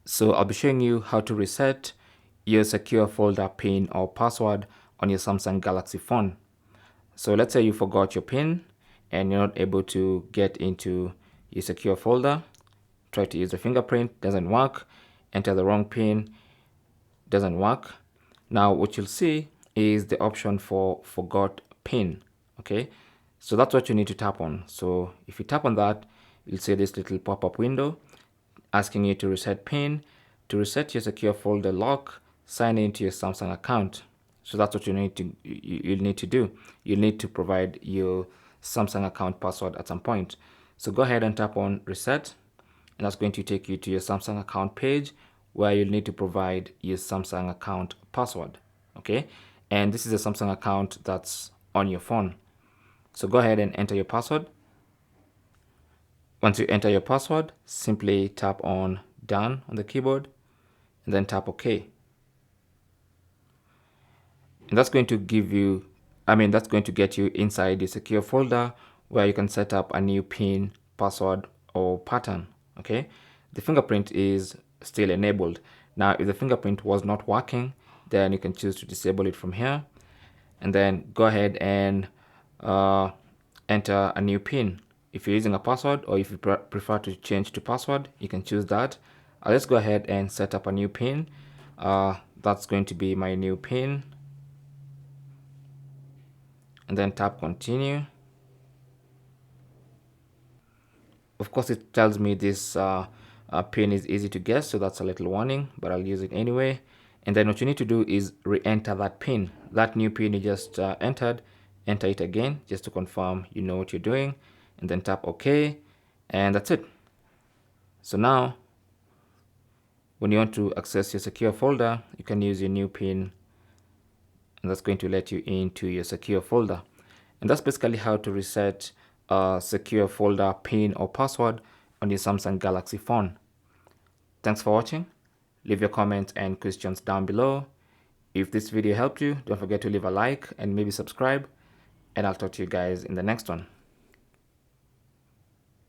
So I'll be showing you how to reset your secure folder PIN or password on your Samsung Galaxy phone. So let's say you forgot your PIN and you're not able to get into your secure folder. Try to use the fingerprint, doesn't work. Enter the wrong PIN, doesn't work. Now what you'll see is the option for forgot PIN. Okay, so that's what you need to tap on. So if you tap on that, you'll see this little pop-up window asking you to reset PIN. To reset your secure folder lock, sign into your Samsung account. So that's what you need to you'll need to do. You'll need to provide your Samsung account password at some point. So go ahead and tap on reset, and that's going to take you to your Samsung account page where you'll need to provide your Samsung account password. Okay, and this is a Samsung account that's on your phone. So go ahead and enter your password. Once you enter your password, simply tap on done on the keyboard and then tap OK. And that's going to give you, that's going to get you inside the secure folder where you can set up a new PIN, password, or pattern. Okay, the fingerprint is still enabled. Now, if the fingerprint was not working, then you can choose to disable it from here, and then go ahead and enter a new PIN. If you're using a password, or if you prefer to change to password, you can choose that. Let's go ahead and set up a new PIN. That's going to be my new PIN, and then tap continue. Of course, it tells me this PIN is easy to guess, so that's a little warning, but I'll use it anyway. And then what you need to do is re-enter that PIN. That new PIN you just entered, enter it again just to confirm you know what you're doing, and then tap OK, and that's it. So now, when you want to access your secure folder, you can use your new PIN, and that's going to let you into your secure folder. And that's basically how to reset a secure folder PIN or password on your Samsung Galaxy phone. Thanks for watching. Leave your comments and questions down below. If this video helped you, don't forget to leave a like and maybe subscribe, and I'll talk to you guys in the next one.